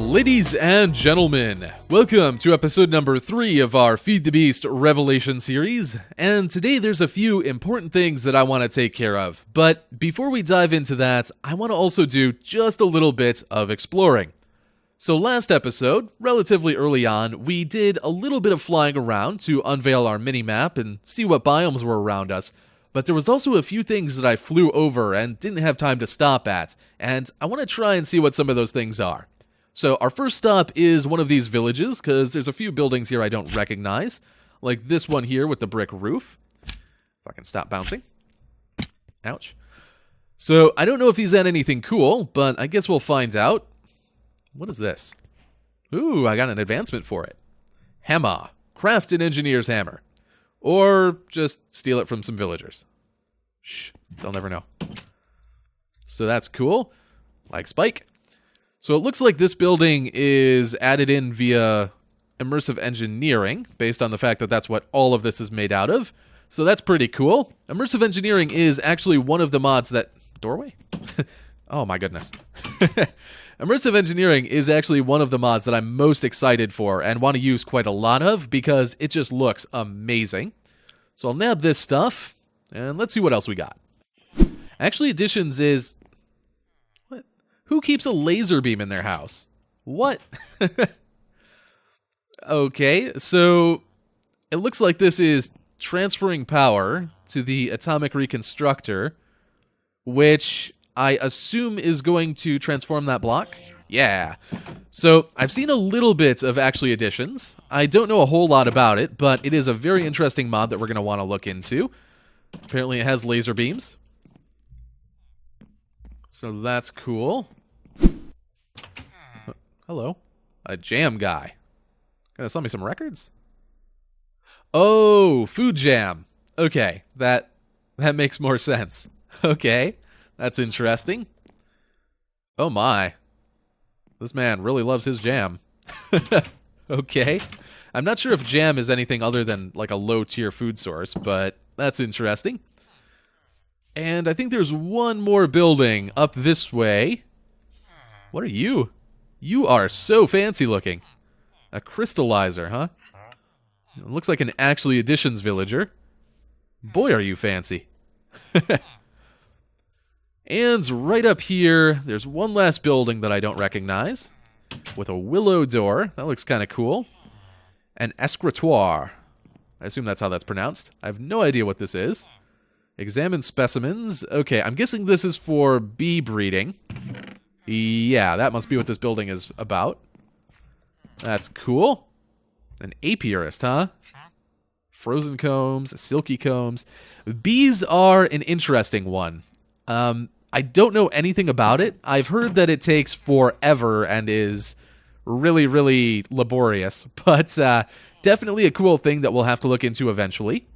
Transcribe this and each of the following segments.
Ladies and gentlemen, welcome to episode number 3 of our Feed the Beast Revelation series, and today there's a few important things that I want to take care of. But before we dive into that, I want to also do just a little bit of exploring. So last episode, relatively early on, we did a little bit of flying around to unveil our mini-map and see what biomes were around us. But there was also a few things that I flew over and didn't have time to stop at, and I want to try and see what some of those things are. So our first stop is one of these villages, because there's a few buildings here I don't recognize, like this one here with the brick roof. If I can stop bouncing. Ouch. So I don't know if these had anything cool, but I guess we'll find out. What is this? Ooh, I got an advancement for it. Hammer. Craft an engineer's hammer. Or just steal it from some villagers. Shh, they'll never know. So that's cool. Like Spike. So it looks like this building is added in via immersive engineering, based on the fact that that's what all of this is made out of. So that's pretty cool. Immersive engineering is actually one of the mods that... Doorway? Oh my goodness. Immersive engineering is actually one of the mods that I'm most excited for and want to use quite a lot of because it just looks amazing. So I'll nab this stuff, and let's see what else we got. Actually, additions is... What? Who keeps a laser beam in their house? What? Okay, so it looks like this is transferring power to the atomic reconstructor, which I assume is going to transform that block? Yeah. So I've seen a little bit of actually additions. I don't know a whole lot about it, but it is a very interesting mod that we're going to want to look into. Apparently it has laser beams. So that's cool. Hello. A jam guy. Gonna sell me some records? Oh, food jam. Okay, that makes more sense. Okay, that's interesting. Oh my. This man really loves his jam. Okay. I'm not sure if jam is anything other than like a low-tier food source, but that's interesting. And I think there's one more building up this way. What are you? You are so fancy looking. A crystallizer, huh? It looks like an actually additions villager. Boy, are you fancy. And right up here, there's one last building that I don't recognize, with a willow door. That looks kind of cool. An escritoire. I assume that's how that's pronounced. I have no idea what this is. Examine specimens. Okay, I'm guessing this is for bee breeding. Yeah, that must be what this building is about. That's cool. An apiarist, huh? Frozen combs, silky combs. Bees are an interesting one. I don't know anything about it. I've heard that it takes forever and is really, really laborious, but definitely a cool thing that we'll have to look into eventually.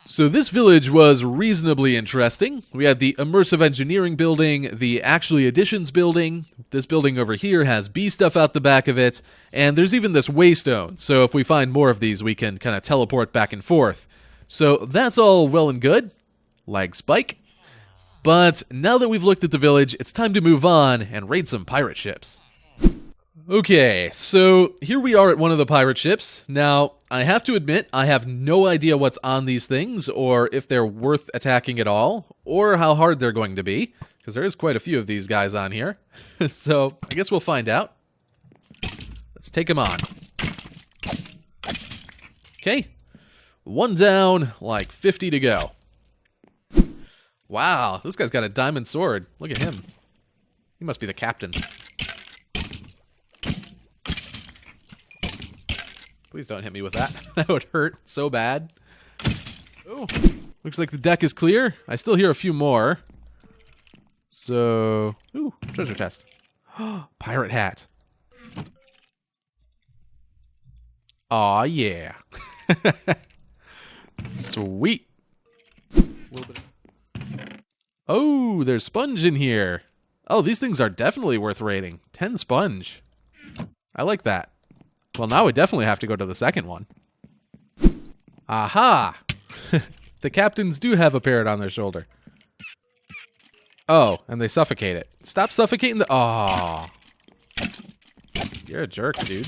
So this village was reasonably interesting. We had the immersive engineering building, the actually additions building. This building over here has bee stuff out the back of it, and there's even this waystone, so if we find more of these, we can kind of teleport back and forth. So that's all well and good, like Spike. But now that we've looked at the village, it's time to move on and raid some pirate ships. Okay, so here we are at one of the pirate ships. Now, I have to admit, I have no idea what's on these things, or if they're worth attacking at all, or how hard they're going to be, because there is quite a few of these guys on here. So, I guess we'll find out. Let's take them on. Okay, one down, like 50 to go. Wow, this guy's got a diamond sword. Look at him. He must be the captain. Please don't hit me with that. That would hurt so bad. Oh, looks like the deck is clear. I still hear a few more. So, ooh, treasure chest. Pirate hat. Aw, yeah. Sweet. Oh, there's sponge in here. Oh, these things are definitely worth raiding. 10 sponge. I like that. Well, now we definitely have to go to the second one. Aha! The captains do have a parrot on their shoulder. Oh, and they suffocate it. Stop suffocating the... Aw. You're a jerk, dude.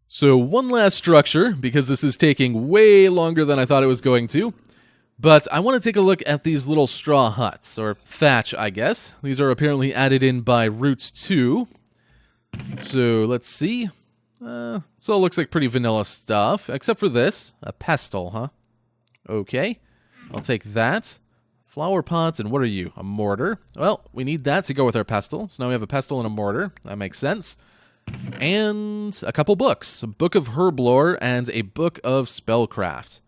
So one last structure, because this is taking way longer than I thought it was going to. But I want to take a look at these little straw huts, or thatch, I guess. These are apparently added in by Roots 2. So let's see. So it looks like pretty vanilla stuff, except for this. A pestle, huh? Okay, I'll take that. Flower pots, and what are you? A mortar. Well, we need that to go with our pestle. So now we have a pestle and a mortar. That makes sense. And a couple books. A book of herb lore and a book of spellcraft.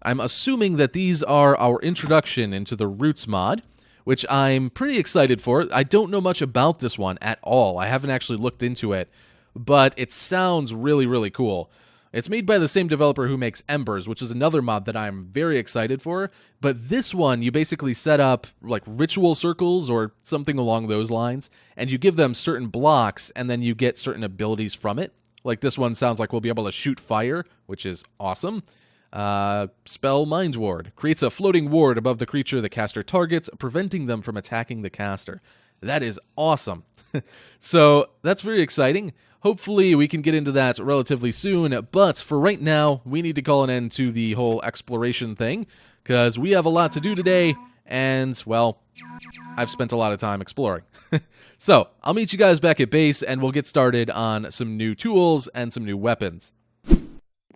I'm assuming that these are our introduction into the Roots mod, which I'm pretty excited for. I don't know much about this one at all. I haven't actually looked into it, but it sounds really, really cool. It's made by the same developer who makes Embers, which is another mod that I'm very excited for. But this one, you basically set up like ritual circles or something along those lines, and you give them certain blocks, and then you get certain abilities from it. Like this one sounds like we'll be able to shoot fire, which is awesome. Spell Mind Ward. Creates a floating ward above the creature the caster targets, preventing them from attacking the caster. That is awesome. So that's very exciting. Hopefully we can get into that relatively soon, but for right now, we need to call an end to the whole exploration thing, because we have a lot to do today, and, well, I've spent a lot of time exploring. So, I'll meet you guys back at base, and we'll get started on some new tools and some new weapons.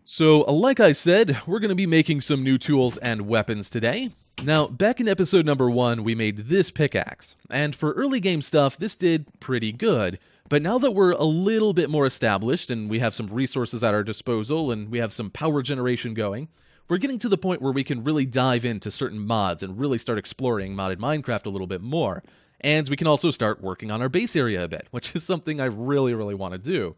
So, like I said, we're going to be making some new tools and weapons today. Now, back in episode number 1, we made this pickaxe, and for early game stuff, this did pretty good. But now that we're a little bit more established, and we have some resources at our disposal, and we have some power generation going, we're getting to the point where we can really dive into certain mods and really start exploring modded Minecraft a little bit more. And we can also start working on our base area a bit, which is something I really, really want to do.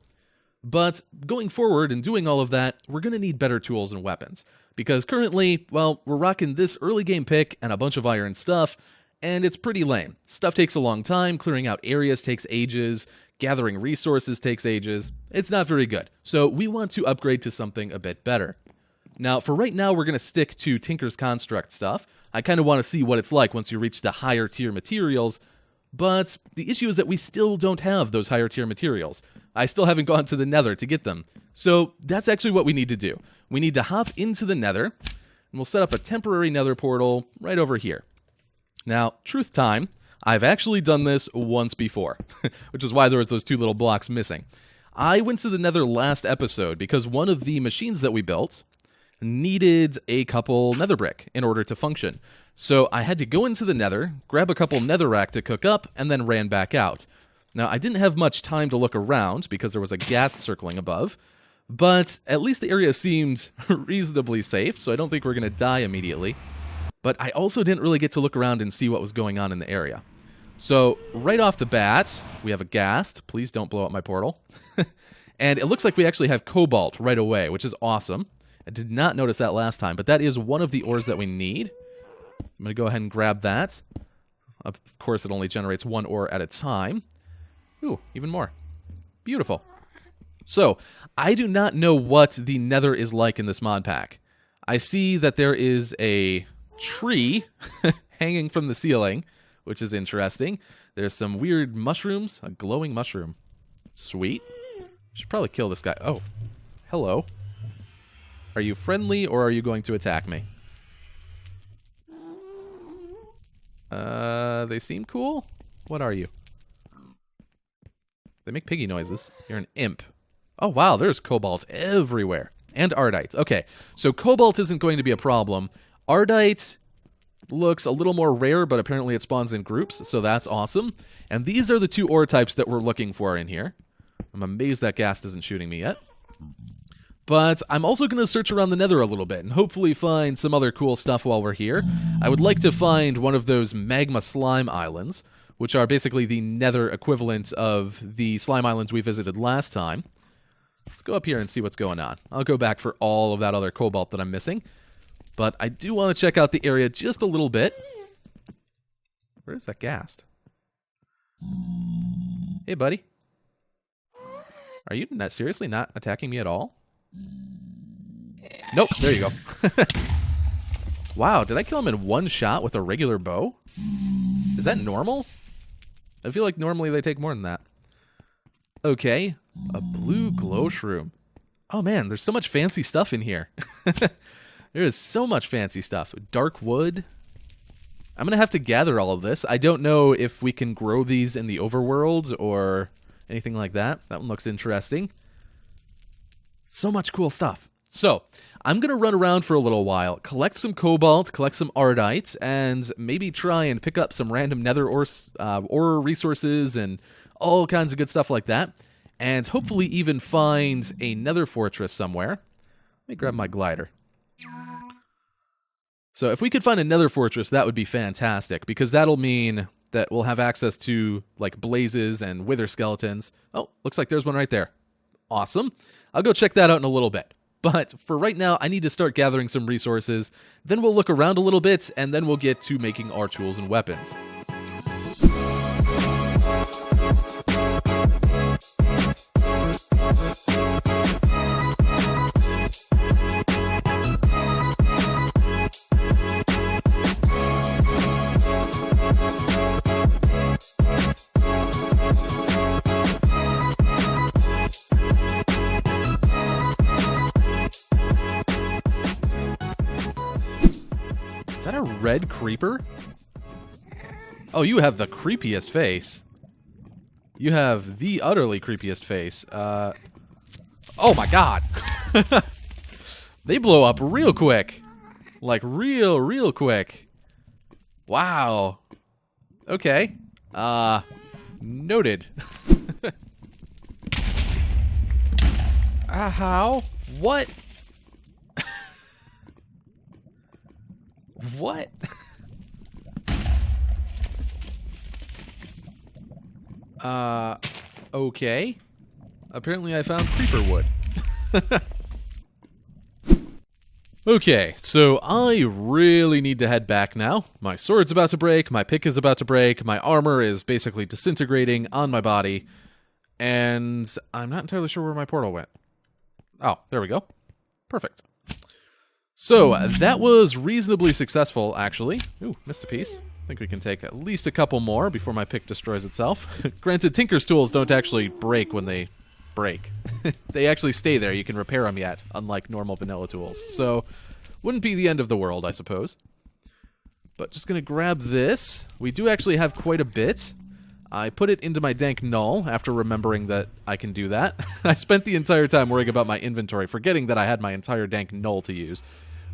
But going forward and doing all of that, we're going to need better tools and weapons. Because currently, well, we're rocking this early game pick and a bunch of iron stuff, and it's pretty lame. Stuff takes a long time, clearing out areas takes ages, gathering resources takes ages. It's not very good. So we want to upgrade to something a bit better. Now, for right now, we're going to stick to Tinker's Construct stuff. I kind of want to see what it's like once you reach the higher tier materials, but the issue is that we still don't have those higher tier materials. I still haven't gone to the Nether to get them. So that's actually what we need to do. We need to hop into the Nether, and we'll set up a temporary Nether portal right over here. Now, truth time, I've actually done this once before, which is why there was those two little blocks missing. I went to the Nether last episode because one of the machines that we built needed a couple nether brick in order to function. So I had to go into the Nether, grab a couple netherrack to cook up, and then ran back out. Now, I didn't have much time to look around because there was a ghast circling above, but at least the area seemed reasonably safe, so I don't think we're going to die immediately. But I also didn't really get to look around and see what was going on in the area. So, right off the bat, we have a ghast. Please don't blow up my portal. And it looks like we actually have cobalt right away, which is awesome. I did not notice that last time, but that is one of the ores that we need. I'm going to go ahead and grab that. Of course, it only generates one ore at a time. Ooh, even more. Beautiful. So, I do not know what the Nether is like in this mod pack. I see that there is a tree hanging from the ceiling, which is interesting. There's some weird mushrooms. A glowing mushroom. Sweet. Should probably kill this guy. Oh. Hello. Are you friendly, or are you going to attack me? They seem cool. What are you? They make piggy noises. You're an imp. Oh, wow, there's cobalt everywhere. And ardite. Okay, so cobalt isn't going to be a problem. Ardite looks a little more rare, but apparently it spawns in groups, so that's awesome. And these are the two ore types that we're looking for in here. I'm amazed that ghast isn't shooting me yet. But I'm also going to search around the Nether a little bit and hopefully find some other cool stuff while we're here. I would like to find one of those magma slime islands, which are basically the Nether equivalent of the slime islands we visited last time. Let's go up here and see what's going on. I'll go back for all of that other cobalt that I'm missing. But I do want to check out the area just a little bit. Where's that ghast? Hey, buddy. Are you seriously not attacking me at all? Nope, there you go. Wow, did I kill him in one shot with a regular bow? Is that normal? I feel like normally they take more than that. Okay, a blue glow shroom. Oh man, there's so much fancy stuff in here. There is so much fancy stuff. Dark wood. I'm going to have to gather all of this. I don't know if we can grow these in the overworld or anything like that. That one looks interesting. So much cool stuff. So, I'm going to run around for a little while, collect some cobalt, collect some ardite, and maybe try and pick up some random nether ore resources and all kinds of good stuff like that. And hopefully even find a nether fortress somewhere. Let me grab my glider. So if we could find a nether fortress, that would be fantastic, because that'll mean that we'll have access to, like, blazes and wither skeletons. Oh, looks like there's one right there. Awesome. I'll go check that out in a little bit. But for right now, I need to start gathering some resources. Then we'll look around a little bit, and then we'll get to making our tools and weapons. Is that a red creeper? Oh, you have the creepiest face. You have the utterly creepiest face. Oh my god! They blow up real quick. Like, real quick. Wow. Okay. Noted. How? What? What? Okay. Apparently I found creeper wood. Okay, so I really need to head back now. My sword's about to break, my pick is about to break, my armor is basically disintegrating on my body, and I'm not entirely sure where my portal went. Oh, there we go. Perfect. So, that was reasonably successful, actually. Ooh, missed a piece. I think we can take at least a couple more before my pick destroys itself. Granted, Tinker's tools don't actually break when they break. They actually stay there. You can repair them yet, unlike normal vanilla tools. So, wouldn't be the end of the world, I suppose. But just going to grab this. We do actually have quite a bit. I put it into my dank null after remembering that I can do that. I spent the entire time worrying about my inventory, forgetting that I had my entire dank null to use.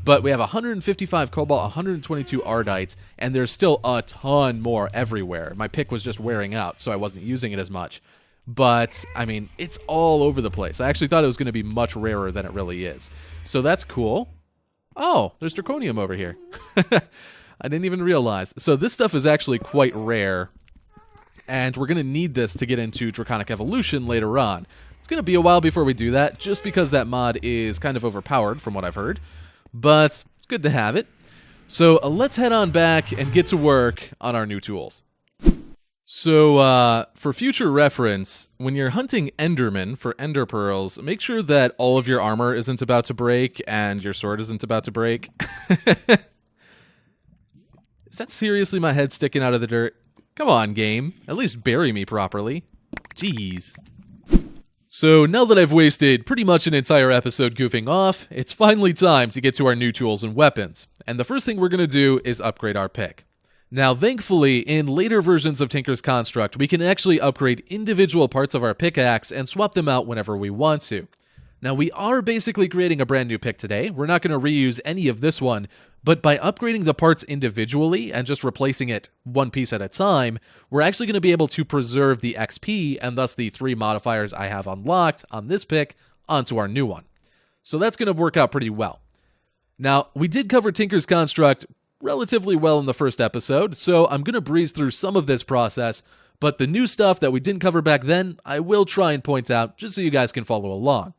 But we have 155 cobalt, 122 ardite, and there's still a ton more everywhere. My pick was just wearing out, so I wasn't using it as much. But, I mean, it's all over the place. I actually thought it was going to be much rarer than it really is. So that's cool. Oh, there's draconium over here. I didn't even realize. So this stuff is actually quite rare, and we're going to need this to get into Draconic Evolution later on. It's going to be a while before we do that, just because that mod is kind of overpowered, from what I've heard. But it's good to have it. So let's head on back and get to work on our new tools. So for future reference, when you're hunting Endermen for Ender Pearls, make sure that all of your armor isn't about to break and your sword isn't about to break. Is that seriously my head sticking out of the dirt? Come on, game. At least bury me properly. Jeez. So now that I've wasted pretty much an entire episode goofing off, it's finally time to get to our new tools and weapons. And the first thing we're going to do is upgrade our pick. Now, thankfully, in later versions of Tinker's Construct, we can actually upgrade individual parts of our pickaxe and swap them out whenever we want to. Now, we are basically creating a brand new pick today. We're not going to reuse any of this one, but by upgrading the parts individually and just replacing it one piece at a time, we're actually going to be able to preserve the XP and thus the 3 modifiers I have unlocked on this pick onto our new one. So that's going to work out pretty well. Now, we did cover Tinker's Construct relatively well in the first episode, so I'm going to breeze through some of this process, but the new stuff that we didn't cover back then, I will try and point out just so you guys can follow along.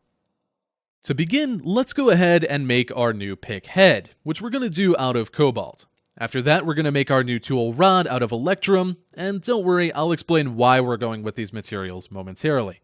To begin, let's go ahead and make our new pick head, which we're going to do out of cobalt. After that, we're going to make our new tool rod out of electrum, and don't worry, I'll explain why we're going with these materials momentarily.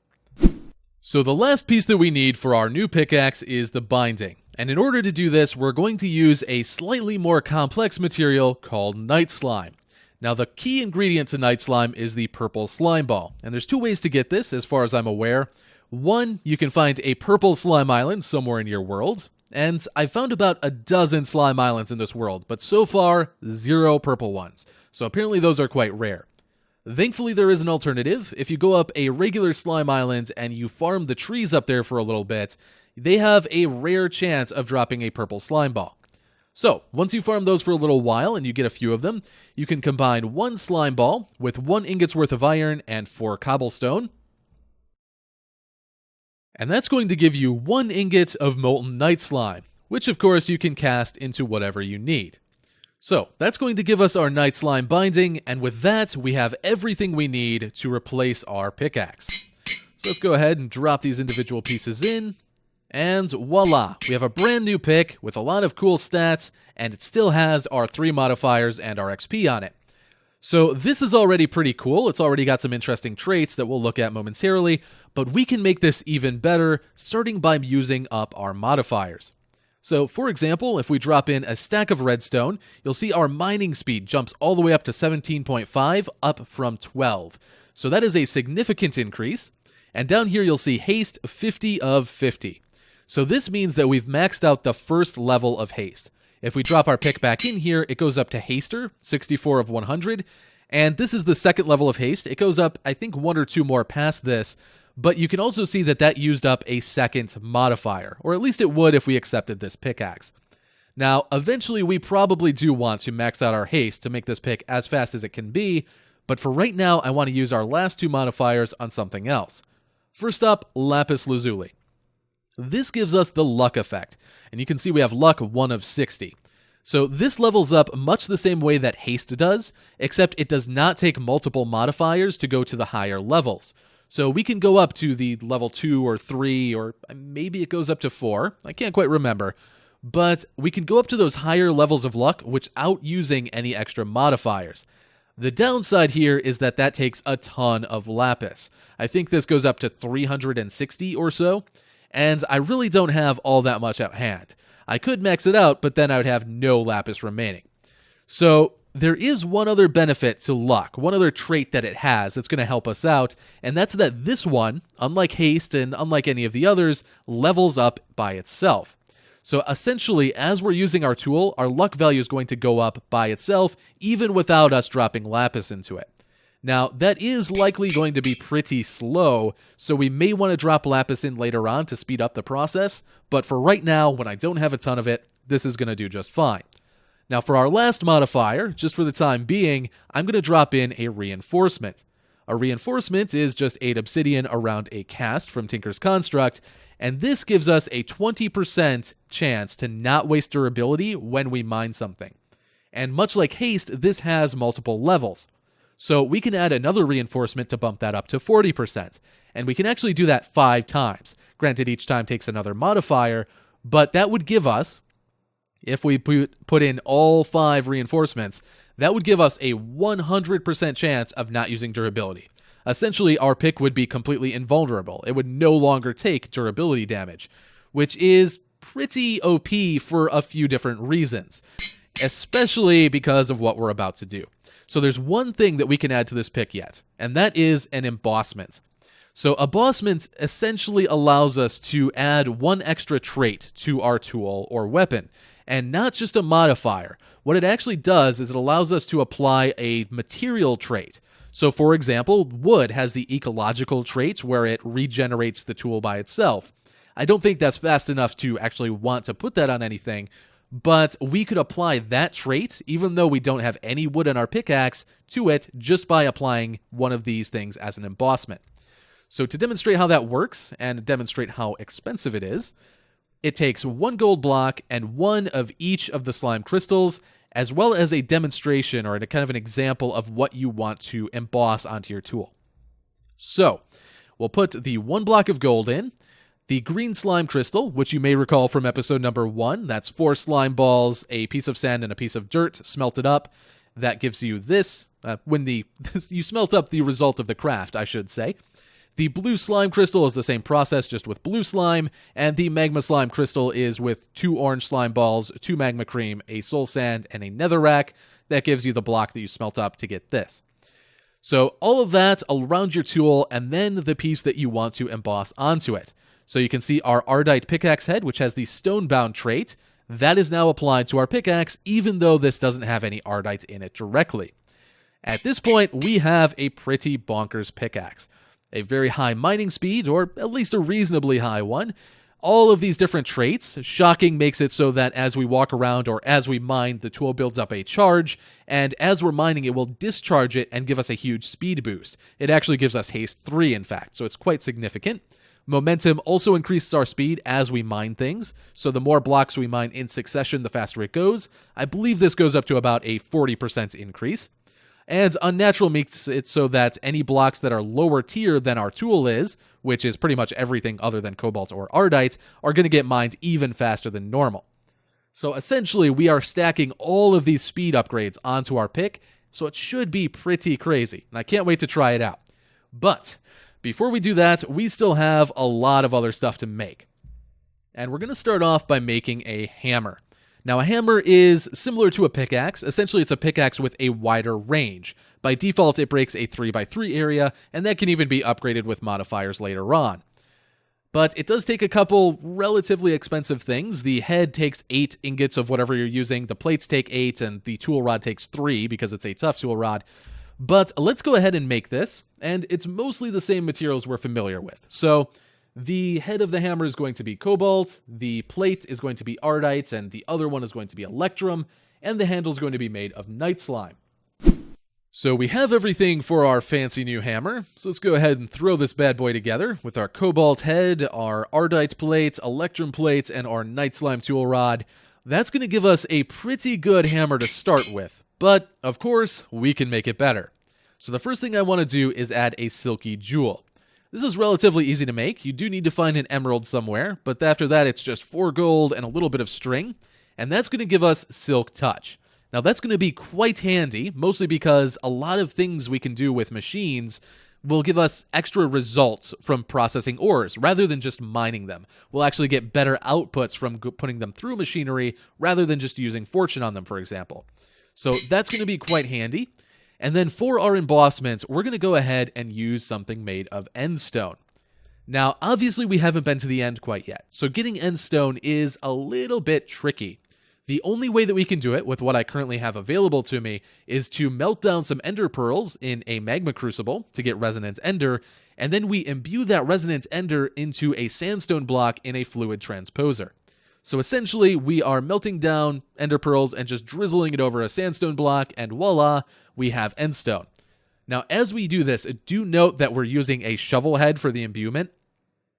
So the last piece that we need for our new pickaxe is the binding, and in order to do this, we're going to use a slightly more complex material called night slime. Now, the key ingredient to night slime is the purple slime ball, and there's two ways to get this as far as I'm aware. One, you can find a purple slime island somewhere in your world, and I found about a dozen slime islands in this world, but so far, 0 purple ones. So apparently those are quite rare. Thankfully, there is an alternative. If you go up a regular slime island and you farm the trees up there for a little bit, they have a rare chance of dropping a purple slime ball. So, once you farm those for a little while and you get a few of them, you can combine 1 slime ball with 1 ingot's worth of iron and 4 cobblestone. And that's going to give you 1 ingot of molten night slime, which of course you can cast into whatever you need. So, that's going to give us our night slime binding, and with that, we have everything we need to replace our pickaxe. So let's go ahead and drop these individual pieces in. And voila, we have a brand new pick with a lot of cool stats, and it still has our 3 modifiers and our XP on it. So this is already pretty cool. It's already got some interesting traits that we'll look at momentarily, but we can make this even better, starting by using up our modifiers. So for example, if we drop in a stack of redstone, you'll see our mining speed jumps all the way up to 17.5, up from 12. So that is a significant increase. And down here you'll see haste 50 of 50. So this means that we've maxed out the first level of haste. If we drop our pick back in here, it goes up to Haster, 64 of 100, and this is the second level of haste. It goes up, I think, 1 or 2 more past this, but you can also see that that used up a second modifier, or at least it would if we accepted this pickaxe. Now, eventually we probably do want to max out our haste to make this pick as fast as it can be, but for right now, I want to use our last 2 modifiers on something else. First up, lapis lazuli. This gives us the luck effect, and you can see we have luck 1 of 60. So this levels up much the same way that haste does, except it does not take multiple modifiers to go to the higher levels. So we can go up to the level 2 or 3, or maybe it goes up to 4, I can't quite remember, but we can go up to those higher levels of luck without using any extra modifiers. The downside here is that that takes a ton of lapis. I think this goes up to 360 or so, and I really don't have all that much at hand. I could max it out, but then I would have no lapis remaining. So there is one other benefit to luck, one other trait that it has that's going to help us out, and that's that this one, unlike haste and unlike any of the others, levels up by itself. So essentially, as we're using our tool, our luck value is going to go up by itself, even without us dropping lapis into it. Now, that is likely going to be pretty slow, so we may want to drop lapis in later on to speed up the process, but for right now, when I don't have a ton of it, this is going to do just fine. Now, for our last modifier, just for the time being, I'm going to drop in a reinforcement. A reinforcement is just 8 obsidian around a cast from Tinker's Construct, and this gives us a 20% chance to not waste durability when we mine something. And much like haste, this has multiple levels. So we can add another reinforcement to bump that up to 40%. And we can actually do that 5 times. Granted, each time takes another modifier, but that would give us, if we put in all 5 reinforcements, that would give us a 100% chance of not using durability. Essentially, our pick would be completely invulnerable. It would no longer take durability damage, which is pretty OP for a few different reasons, especially because of what we're about to do. So there's one thing that we can add to this pick yet, and that is an embossment. So embossment essentially allows us to add 1 extra trait to our tool or weapon, and not just a modifier. What it actually does is it allows us to apply a material trait. So for example, wood has the ecological trait where it regenerates the tool by itself. I don't think that's fast enough to actually want to put that on anything, but we could apply that trait, even though we don't have any wood in our pickaxe, to it just by applying one of these things as an embossment. So to demonstrate how that works, and demonstrate how expensive it is, it takes 1 gold block and 1 of each of the slime crystals, as well as a demonstration or a kind of an example of what you want to emboss onto your tool. So we'll put the 1 block of gold in, the green slime crystal, which you may recall from episode number 1, that's 4 slime balls, a piece of sand, and a piece of dirt smelted up. That gives you this, you smelt up the result of the craft, I should say. The blue slime crystal is the same process, just with blue slime, and the magma slime crystal is with 2 orange slime balls, 2 magma cream, a soul sand, and a netherrack. That gives you the block that you smelt up to get this. So all of that around your tool, and then the piece that you want to emboss onto it. So you can see our Ardite pickaxe head, which has the Stonebound trait. That is now applied to our pickaxe, even though this doesn't have any Ardite in it directly. At this point, we have a pretty bonkers pickaxe. A very high mining speed, or at least a reasonably high one. All of these different traits. Shocking makes it so that as we walk around or as we mine, the tool builds up a charge, and as we're mining, it will discharge it and give us a huge speed boost. It actually gives us haste 3, in fact, so it's quite significant. Momentum also increases our speed as we mine things, so the more blocks we mine in succession, the faster it goes. I believe this goes up to about a 40% increase. And Unnatural makes it so that any blocks that are lower tier than our tool is, which is pretty much everything other than cobalt or ardite, are going to get mined even faster than normal. So essentially, we are stacking all of these speed upgrades onto our pick, so it should be pretty crazy, and I can't wait to try it out. But before we do that, we still have a lot of other stuff to make. And we're going to start off by making a hammer. Now, a hammer is similar to a pickaxe. Essentially, it's a pickaxe with a wider range. By default, it breaks a 3x3 area, and that can even be upgraded with modifiers later on. But it does take a couple relatively expensive things. The head takes 8 ingots of whatever you're using, the plates take 8, and the tool rod takes 3 because it's a tough tool rod. But let's go ahead and make this, and it's mostly the same materials we're familiar with. So the head of the hammer is going to be cobalt, the plate is going to be ardite, and the other one is going to be electrum, and the handle is going to be made of night slime. So we have everything for our fancy new hammer, so let's go ahead and throw this bad boy together with our cobalt head, our ardite plate, electrum plate, and our night slime tool rod. That's going to give us a pretty good hammer to start with, but of course, we can make it better. So the first thing I want to do is add a silky jewel. This is relatively easy to make. You do need to find an emerald somewhere, but after that it's just 4 gold and a little bit of string, and that's going to give us Silk Touch. Now that's going to be quite handy, mostly because a lot of things we can do with machines will give us extra results from processing ores, rather than just mining them. We'll actually get better outputs from putting them through machinery, rather than just using fortune on them, for example. So that's going to be quite handy. And then for our embossment, we're going to go ahead and use something made of endstone. Now, obviously we haven't been to the end quite yet, so getting endstone is a little bit tricky. The only way that we can do it with what I currently have available to me is to melt down some ender pearls in a magma crucible to get resonant ender, and then we imbue that resonant ender into a sandstone block in a fluid transposer. So essentially, we are melting down ender pearls and just drizzling it over a sandstone block, and voila, we have endstone. Now, as we do this, do note that we're using a shovel head for the imbuement.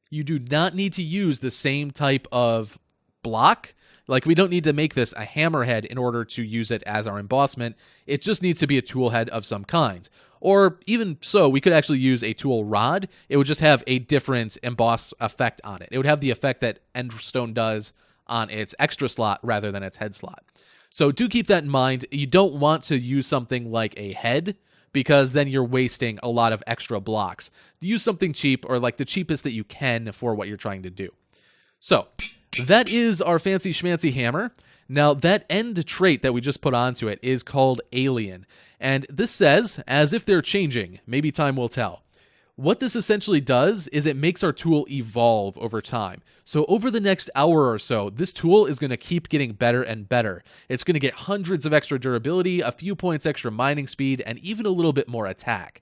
You do not need to use the same type of block. Like, we don't need to make this a hammerhead in order to use it as our embossment. It just needs to be a tool head of some kind. Or even so, we could actually use a tool rod. It would just have a different emboss effect on it. It would have the effect that endstone does on its extra slot rather than its head slot. So do keep that in mind. You don't want to use something like a head, because then you're wasting a lot of extra blocks. Use something cheap, or like the cheapest that you can for what you're trying to do. So that is our fancy schmancy hammer. Now that end trait that we just put onto it is called Alien. And this says, as if they're changing, maybe time will tell. What this essentially does is it makes our tool evolve over time. So over the next hour or so, this tool is going to keep getting better and better. It's going to get hundreds of extra durability, a few points extra mining speed, and even a little bit more attack.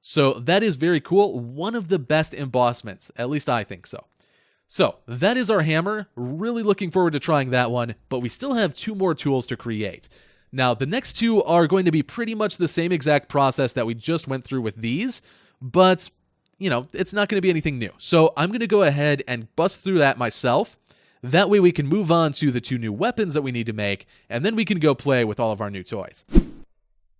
So that is very cool. One of the best embossments, at least I think so. So that is our hammer. Really looking forward to trying that one, but we still have 2 more tools to create. Now, the next 2 are going to be pretty much the same exact process that we just went through with these, but it's not going to be anything new. So I'm going to go ahead and bust through that myself. That way we can move on to the 2 new weapons that we need to make, and then we can go play with all of our new toys.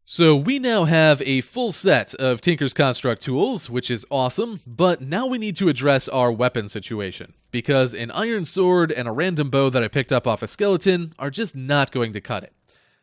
So we now have a full set of Tinker's Construct tools, which is awesome, but now we need to address our weapon situation, because an iron sword and a random bow that I picked up off a skeleton are just not going to cut it.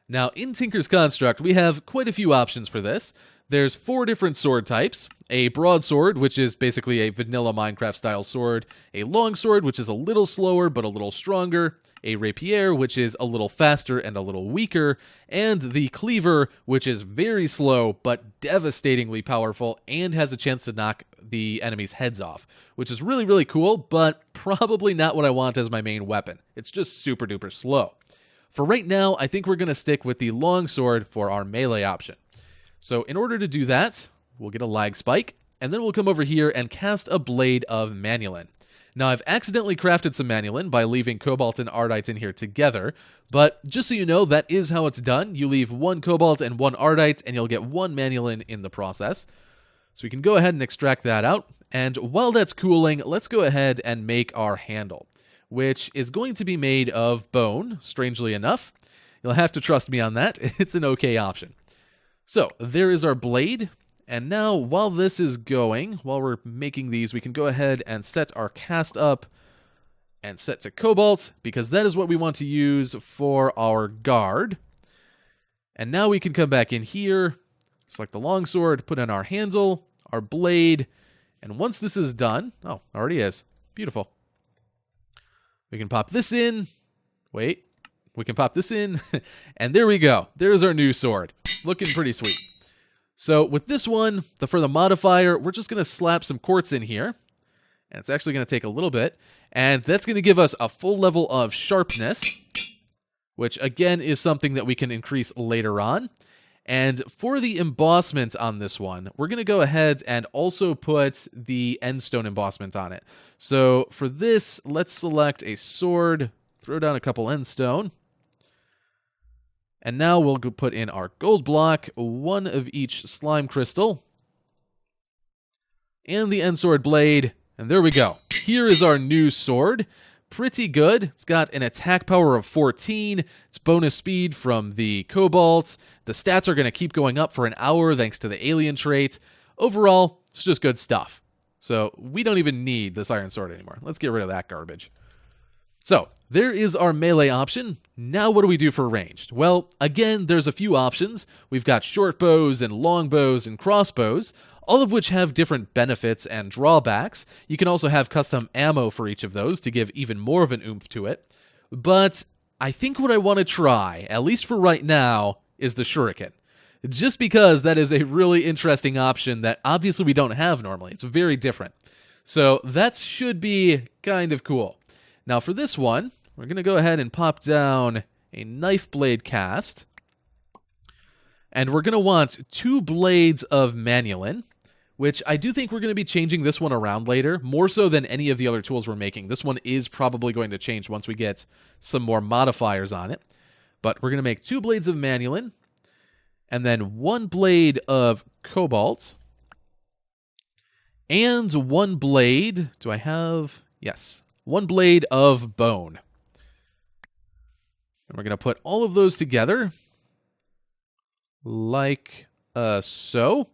Now, in Tinker's Construct, we have quite a few options for this. There's 4 different sword types. A broadsword, which is basically a vanilla Minecraft-style sword. A longsword, which is a little slower but a little stronger. A rapier, which is a little faster and a little weaker. And the cleaver, which is very slow but devastatingly powerful and has a chance to knock the enemy's heads off, which is really, really cool, but probably not what I want as my main weapon. It's just super duper slow. For right now, I think we're going to stick with the longsword for our melee option. So in order to do that, we'll get a lag spike, and then we'll come over here and cast a blade of Manulin. Now, I've accidentally crafted some Manulin by leaving Cobalt and Ardite in here together, but just so you know, that is how it's done. You leave 1 Cobalt and 1 Ardite, and you'll get 1 Manulin in the process. So we can go ahead and extract that out, and while that's cooling, let's go ahead and make our handle, which is going to be made of bone, strangely enough. You'll have to trust me on that. It's an okay option. So, there is our blade, and now while this is going, while we're making these, we can go ahead and set our cast up and set to Cobalt, because that is what we want to use for our guard. And now we can come back in here, select the longsword, put in our handle, our blade, and once this is done, oh, already is, beautiful. We can pop this in, wait, we can pop this in, and there we go. There's our new sword. Looking pretty sweet. So with this one, for the modifier, we're just going to slap some quartz in here. And it's actually going to take a little bit. And that's going to give us a full level of sharpness, which again is something that we can increase later on. And for the embossment on this one, we're going to go ahead and also put the endstone embossment on it. So for this, let's select a sword, throw down a couple endstone. And now we'll go put in our gold block, 1 of each slime crystal, and the end sword blade, and there we go. Here is our new sword. Pretty good. It's got an attack power of 14. It's bonus speed from the cobalt. The stats are going to keep going up for an hour thanks to the alien trait. Overall, it's just good stuff. So we don't even need this iron sword anymore. Let's get rid of that garbage. So, there is our melee option. Now what do we do for ranged? Well, again, there's a few options. We've got short bows and long bows and crossbows, all of which have different benefits and drawbacks. You can also have custom ammo for each of those to give even more of an oomph to it. But I think what I want to try, at least for right now, is the shuriken. Just because that is a really interesting option that obviously we don't have normally. It's very different. So that should be kind of cool. Now for this one, we're going to go ahead and pop down a knife blade cast. And we're going to want 2 blades of Manulin, which I do think we're going to be changing this one around later, more so than any of the other tools we're making. This one is probably going to change once we get some more modifiers on it. But we're going to make 2 blades of Manulin, and then 1 blade of cobalt, and 1 blade, do I have, yes, 1 blade of bone. And we're going to put all of those together like so.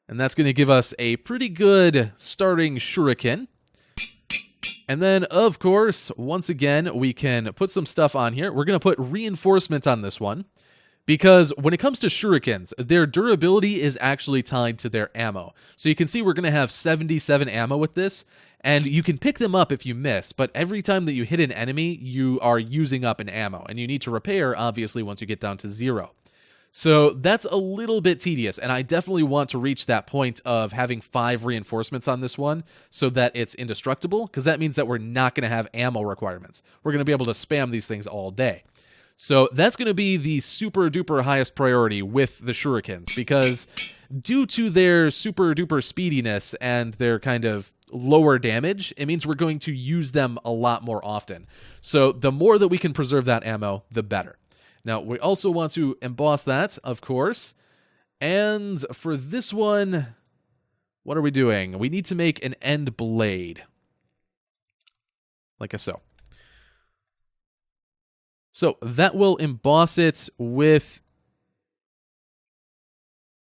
And that's going to give us a pretty good starting shuriken. And then, of course, once again, we can put some stuff on here. We're going to put reinforcement on this one, because when it comes to shurikens, their durability is actually tied to their ammo. So you can see we're going to have 77 ammo with this. And you can pick them up if you miss, but every time that you hit an enemy, you are using up an ammo, and you need to repair, obviously, once you get down to 0. So that's a little bit tedious, and I definitely want to reach that point of having 5 reinforcements on this one so that it's indestructible, because that means that we're not going to have ammo requirements. We're going to be able to spam these things all day. So that's going to be the super duper highest priority with the shurikens, because due to their super duper speediness and their kind of lower damage, it means we're going to use them a lot more often. So the more that we can preserve that ammo, the better. Now, we also want to emboss that, of course. And for this one, what are we doing? We need to make an end blade. Like so. So that will emboss it with...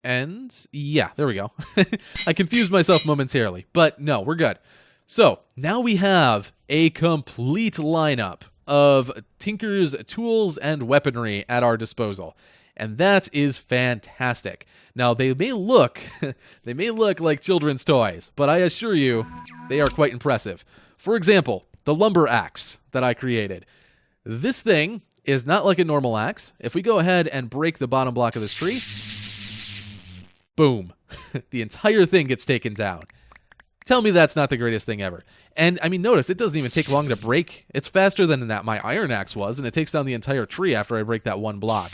And yeah, there we go. I confused myself momentarily, but no, we're good. So now we have a complete lineup of Tinker's tools and weaponry at our disposal. And that is fantastic. Now, they may look like children's toys, but I assure you, they are quite impressive. For example, the lumber axe that I created. This thing is not like a normal axe. If we go ahead and break the bottom block of this tree, boom, the entire thing gets taken down. Tell me that's not the greatest thing ever. And, I mean, notice, it doesn't even take long to break. It's faster than that my iron axe was, and it takes down the entire tree after I break that one block.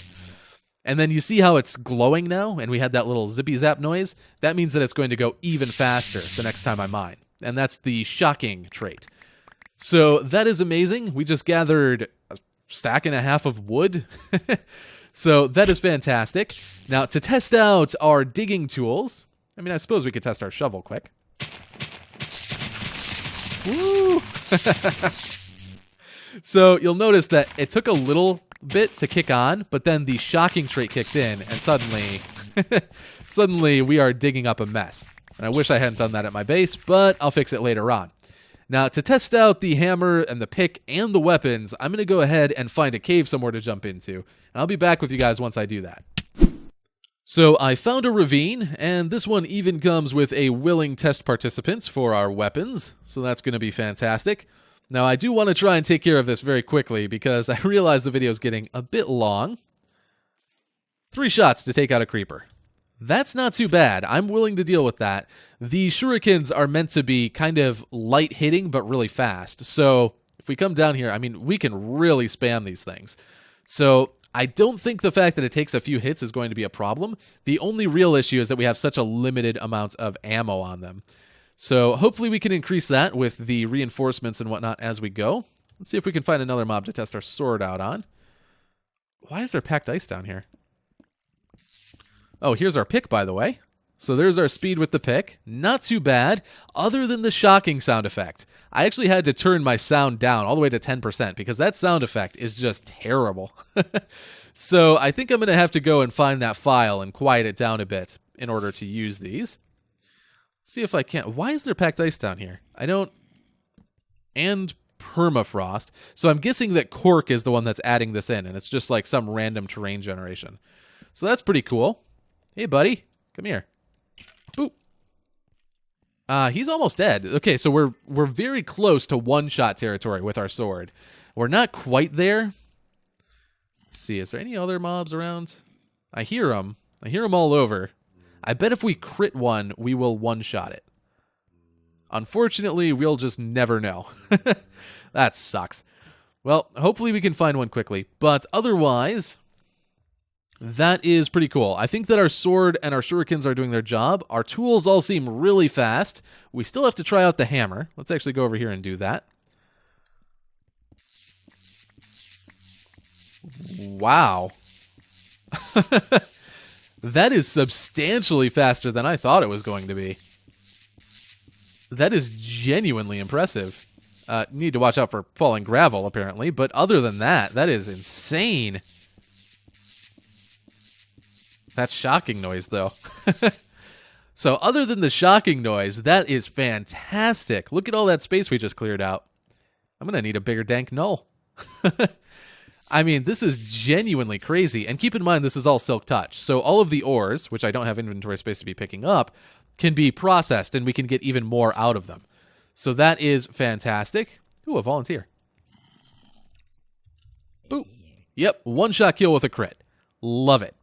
And then you see how it's glowing now, and we had that little zippy-zap noise? That means that it's going to go even faster the next time I mine. And that's the shocking trait. So that is amazing. We just gathered a stack and a half of wood. So that is fantastic. Now, to test out our digging tools, I mean, I suppose we could test our shovel quick. Woo! So you'll notice that it took a little bit to kick on, but then the shocking trait kicked in, and suddenly we are digging up a mess. And I wish I hadn't done that at my base, but I'll fix it later on. Now, to test out the hammer and the pick and the weapons, I'm going to go ahead and find a cave somewhere to jump into. And I'll be back with you guys once I do that. So I found a ravine, and this one even comes with a willing test participants for our weapons. So that's going to be fantastic. Now, I do want to try and take care of this very quickly because I realize the video is getting a bit long. 3 shots to take out a creeper. That's not too bad. I'm willing to deal with that. The shurikens are meant to be kind of light hitting, but really fast. So if we come down here, I mean, we can really spam these things. So I don't think the fact that it takes a few hits is going to be a problem. The only real issue is that we have such a limited amount of ammo on them. So hopefully we can increase that with the reinforcements and whatnot as we go. Let's see if we can find another mob to test our sword out on. Why is there packed ice down here? Oh, here's our pick, by the way. So there's our speed with the pick. Not too bad, other than the shocking sound effect. I actually had to turn my sound down all the way to 10% because that sound effect is just terrible. So I think I'm going to have to go and find that file and quiet it down a bit in order to use these. Let's see if I can. Why is there packed ice down here? I don't... And permafrost. So I'm guessing that cork is the one that's adding this in, and it's just like some random terrain generation. So that's pretty cool. Hey, buddy. Come here. Boop. He's almost dead. Okay, so we're very close to one-shot territory with our sword. We're not quite there. Let's see, is there any other mobs around? I hear them. I hear them all over. I bet if we crit one, we will one-shot it. Unfortunately, we'll just never know. That sucks. Well, hopefully we can find one quickly. But otherwise... that is pretty cool. I think that our sword and our shurikens are doing their job. Our tools all seem really fast. We still have to try out the hammer. Let's actually go over here and do that. Wow. That is substantially faster than I thought it was going to be. That is genuinely impressive. Need to watch out for falling gravel, apparently. But other than that, that is insane. That's shocking noise, though. So other than the shocking noise, that is fantastic. Look at all that space we just cleared out. I'm going to need a bigger dank null. I mean, this is genuinely crazy. And keep in mind, this is all silk touch. So all of the ores, which I don't have inventory space to be picking up, can be processed, and we can get even more out of them. So that is fantastic. Ooh, a volunteer. Boop. Yep, one-shot kill with a crit. Love it.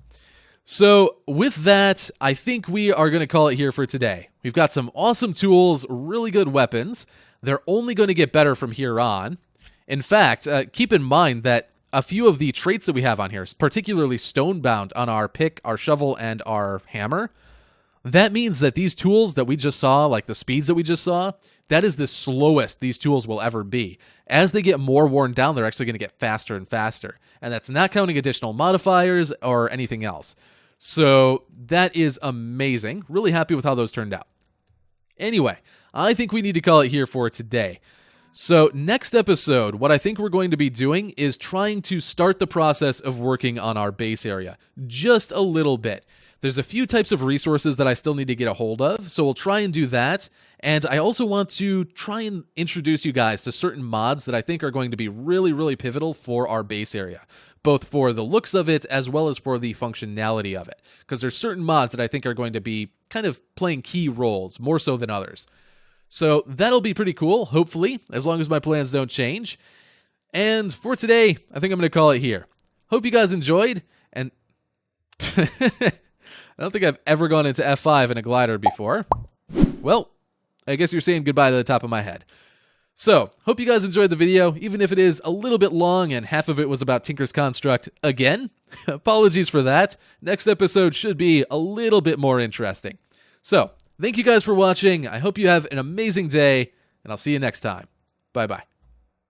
So with that, I think we are going to call it here for today. We've got some awesome tools, really good weapons. They're only going to get better from here on. In fact, keep in mind that a few of the traits that we have on here, particularly stonebound on our pick, our shovel, and our hammer, that means that these tools that we just saw, like the speeds that we just saw, that is the slowest these tools will ever be. As they get more worn down, they're actually going to get faster and faster. And that's not counting additional modifiers or anything else. So that is amazing. Really happy with how those turned out. Anyway, I think we need to call it here for today. So next episode, what I think we're going to be doing is trying to start the process of working on our base area. Just a little bit. There's a few types of resources that I still need to get a hold of, so we'll try and do that. And I also want to try and introduce you guys to certain mods that I think are going to be really, really pivotal for our base area, both for the looks of it as well as for the functionality of it. Because there's certain mods that I think are going to be kind of playing key roles, more so than others. So that'll be pretty cool, hopefully, as long as my plans don't change. And for today, I think I'm going to call it here. Hope you guys enjoyed, and I don't think I've ever gone into F5 in a glider before. Well, I guess you're saying goodbye to the top of my head. So, hope you guys enjoyed the video, even if it is a little bit long and half of it was about Tinker's Construct again. Apologies for that. Next episode should be a little bit more interesting. So, thank you guys for watching. I hope you have an amazing day, and I'll see you next time. Bye-bye.